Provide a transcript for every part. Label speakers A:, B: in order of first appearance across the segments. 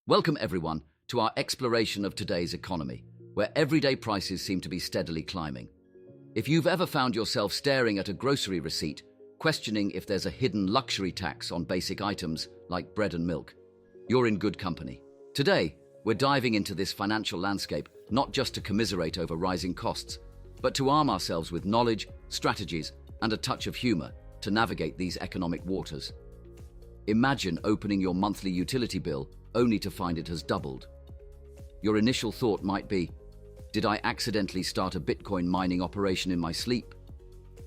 A: Welcome, everyone, to our exploration of today's economy, where everyday prices seem to be steadily climbing. If you've ever found yourself staring at a grocery receipt, questioning if there's a hidden luxury tax on basic items like bread and milk, you're in good company. Today, we're diving into this financial landscape not just to commiserate over rising costs, but to arm ourselves with knowledge, strategies, and a touch of humor to navigate these economic waters. Imagine opening your monthly utility bill only to find it has doubled. Your initial thought might be, did I accidentally start a Bitcoin mining operation in my sleep?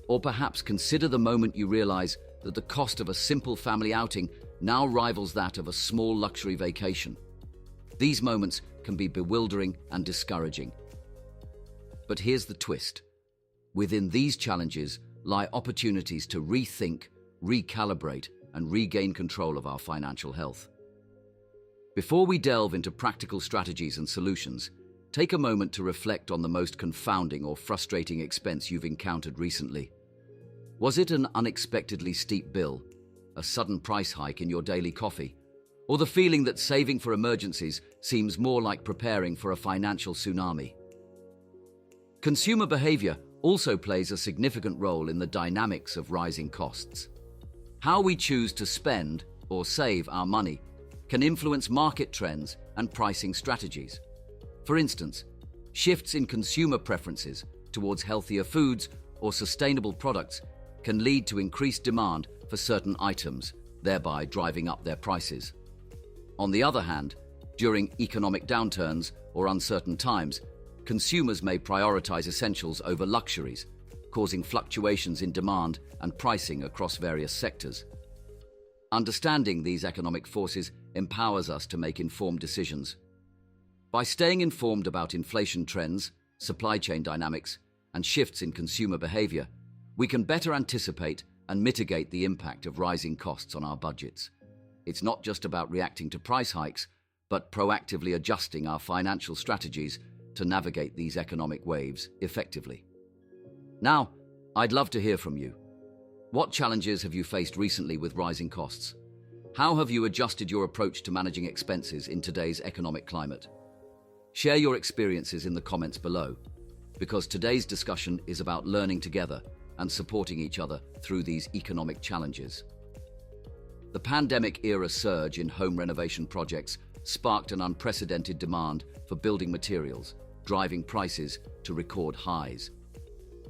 A: Or perhaps consider the moment you realize that the cost of a simple family outing now rivals that of a small luxury vacation. These moments can be bewildering and discouraging. But here's the twist. Within these challenges lie opportunities to rethink, recalibrate, and regain control of our financial health. Before we delve into practical strategies and solutions, take a moment to reflect on the most confounding or frustrating expense you've encountered recently. Was it an unexpectedly steep bill, a sudden price hike in your daily coffee, or the feeling that saving for emergencies seems more like preparing for a financial tsunami? Consumer behavior also plays a significant role in the dynamics of rising costs. How we choose to spend or save our money can influence market trends and pricing strategies. For instance, shifts in consumer preferences towards healthier foods or sustainable products can lead to increased demand for certain items, thereby driving up their prices. On the other hand, during economic downturns or uncertain times, consumers may prioritize essentials over luxuries, causing fluctuations in demand and pricing across various sectors. Understanding these economic forces empowers us to make informed decisions. By staying informed about inflation trends, supply chain dynamics, and shifts in consumer behavior, we can better anticipate and mitigate the impact of rising costs on our budgets. It's not just about reacting to price hikes, but proactively adjusting our financial strategies to navigate these economic waves effectively. Now, I'd love to hear from you. What challenges have you faced recently with rising costs? How have you adjusted your approach to managing expenses in today's economic climate? Share your experiences in the comments below, because today's discussion is about learning together and supporting each other through these economic challenges. The pandemic-era surge in home renovation projects sparked an unprecedented demand for building materials, driving prices to record highs.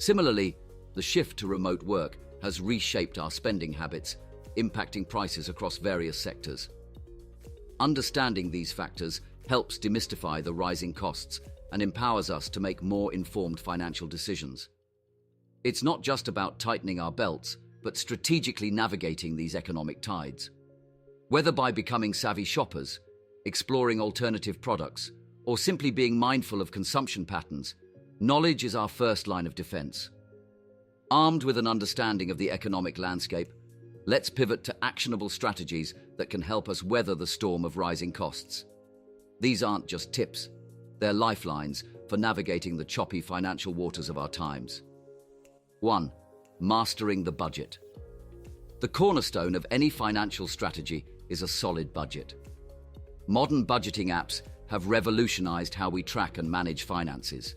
A: Similarly, the shift to remote work has reshaped our spending habits, impacting prices across various sectors. Understanding these factors helps demystify the rising costs and empowers us to make more informed financial decisions. It's not just about tightening our belts, but strategically navigating these economic tides. Whether by becoming savvy shoppers, exploring alternative products, or simply being mindful of consumption patterns, knowledge is our first line of defense. Armed with an understanding of the economic landscape, let's pivot to actionable strategies that can help us weather the storm of rising costs. These aren't just tips, they're lifelines for navigating the choppy financial waters of our times. 1. Mastering the budget. The cornerstone of any financial strategy is a solid budget. Modern budgeting apps have revolutionized how we track and manage finances.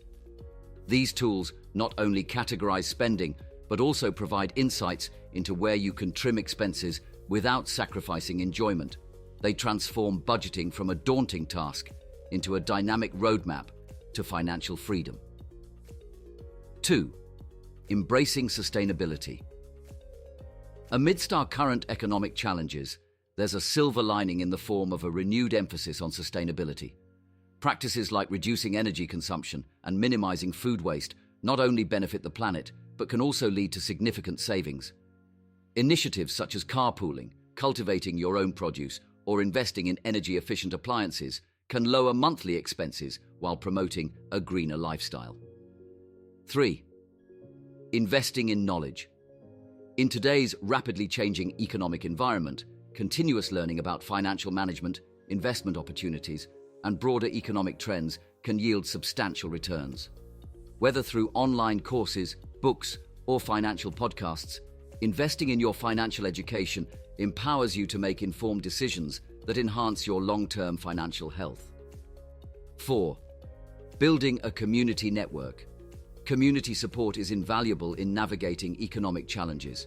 A: These tools not only categorize spending, but also provide insights into where you can trim expenses without sacrificing enjoyment. They transform budgeting from a daunting task into a dynamic roadmap to financial freedom. 2. Embracing sustainability. Amidst our current economic challenges, there's a silver lining in the form of a renewed emphasis on sustainability. Practices like reducing energy consumption and minimizing food waste not only benefit the planet, but can also lead to significant savings. Initiatives such as carpooling, cultivating your own produce, or investing in energy-efficient appliances can lower monthly expenses while promoting a greener lifestyle. 3. Investing in knowledge. In today's rapidly changing economic environment, continuous learning about financial management, investment opportunities, and broader economic trends can yield substantial returns. Whether through online courses, books, or financial podcasts, investing in your financial education empowers you to make informed decisions that enhance your long-term financial health. 4. Building a community network. Community support is invaluable in navigating economic challenges.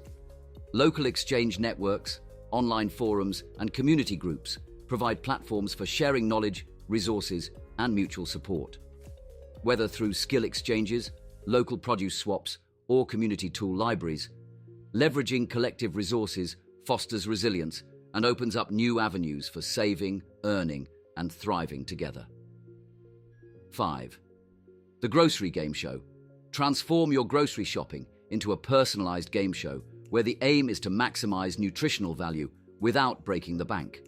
A: Local exchange networks, online forums, and community groups provide platforms for sharing knowledge, resources, and mutual support. Whether through skill exchanges, local produce swaps, or community tool libraries, leveraging collective resources fosters resilience and opens up new avenues for saving, earning, and thriving together. 5. The grocery game show. Transform your grocery shopping into a personalized game show where the aim is to maximize nutritional value without breaking the bank.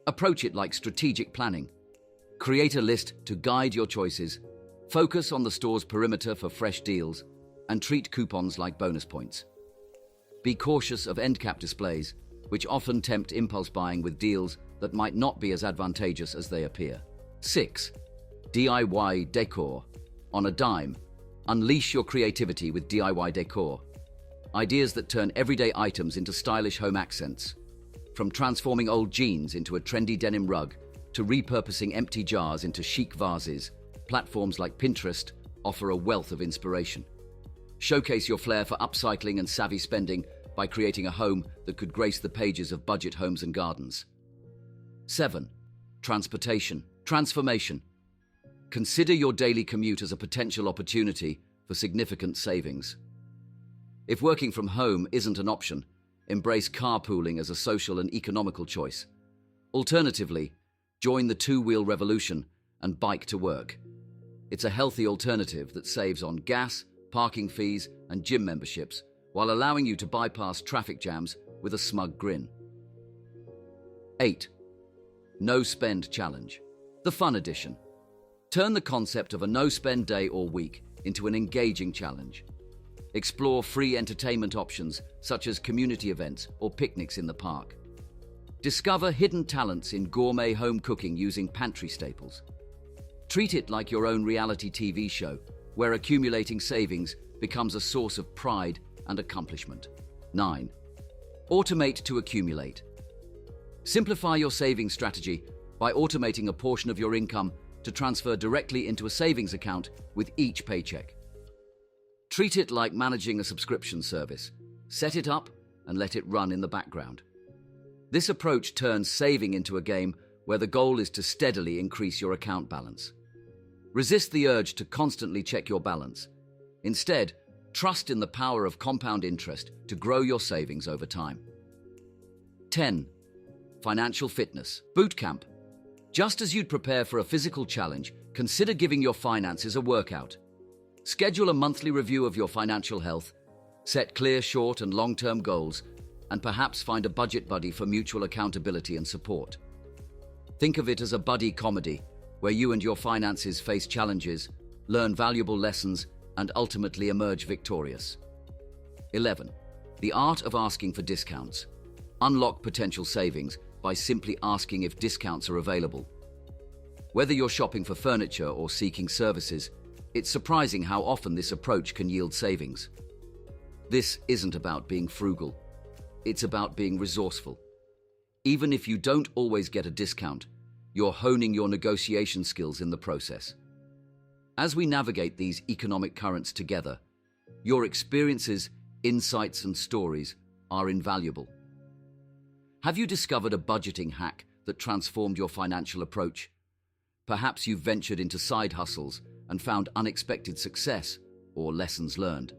A: Approach it like strategic planning. Create a list to guide your choices, focus on the store's perimeter for fresh deals, and treat coupons like bonus points. Be cautious of end cap displays, which often tempt impulse buying with deals that might not be as advantageous as they appear. 6. DIY décor. On a dime, unleash your creativity with DIY décor. Ideas that turn everyday items into stylish home accents. From transforming old jeans into a trendy denim rug to repurposing empty jars into chic vases, platforms like Pinterest offer a wealth of inspiration. Showcase your flair for upcycling and savvy spending by creating a home that could grace the pages of budget homes and gardens. 7. Transportation. Transformation. Consider your daily commute as a potential opportunity for significant savings. If working from home isn't an option, embrace carpooling as a social and economical choice. Alternatively, join the two-wheel revolution and bike to work. It's a healthy alternative that saves on gas, parking fees, and gym memberships, while allowing you to bypass traffic jams with a smug grin. 8. No-spend challenge. The fun edition. Turn the concept of a no-spend day or week into an engaging challenge. Explore free entertainment options such as community events or picnics in the park. Discover hidden talents in gourmet home cooking using pantry staples. Treat it like your own reality TV show, where accumulating savings becomes a source of pride and accomplishment. 9. Automate to accumulate. Simplify your savings strategy by automating a portion of your income to transfer directly into a savings account with each paycheck. Treat it like managing a subscription service. Set it up and let it run in the background. This approach turns saving into a game where the goal is to steadily increase your account balance. Resist the urge to constantly check your balance. Instead, trust in the power of compound interest to grow your savings over time. 10. Financial fitness. Bootcamp. Just as you'd prepare for a physical challenge, consider giving your finances a workout. Schedule a monthly review of your financial health, set clear short and long-term goals, and perhaps find a budget buddy for mutual accountability and support. Think of it as a buddy comedy, where you and your finances face challenges, learn valuable lessons, and ultimately emerge victorious. 11. The art of asking for discounts. Unlock potential savings by simply asking if discounts are available. Whether you're shopping for furniture or seeking services, it's surprising how often this approach can yield savings. This isn't about being frugal. It's about being resourceful. Even if you don't always get a discount, you're honing your negotiation skills in the process. As we navigate these economic currents together, your experiences, insights, and stories are invaluable. Have you discovered a budgeting hack that transformed your financial approach? Perhaps you've ventured into side hustles and found unexpected success or lessons learned.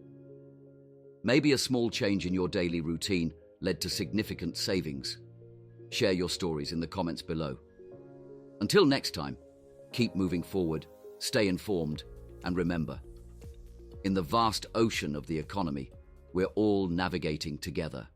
A: Maybe a small change in your daily routine led to significant savings. Share your stories in the comments below. Until next time, keep moving forward, stay informed, and remember, in the vast ocean of the economy, we're all navigating together.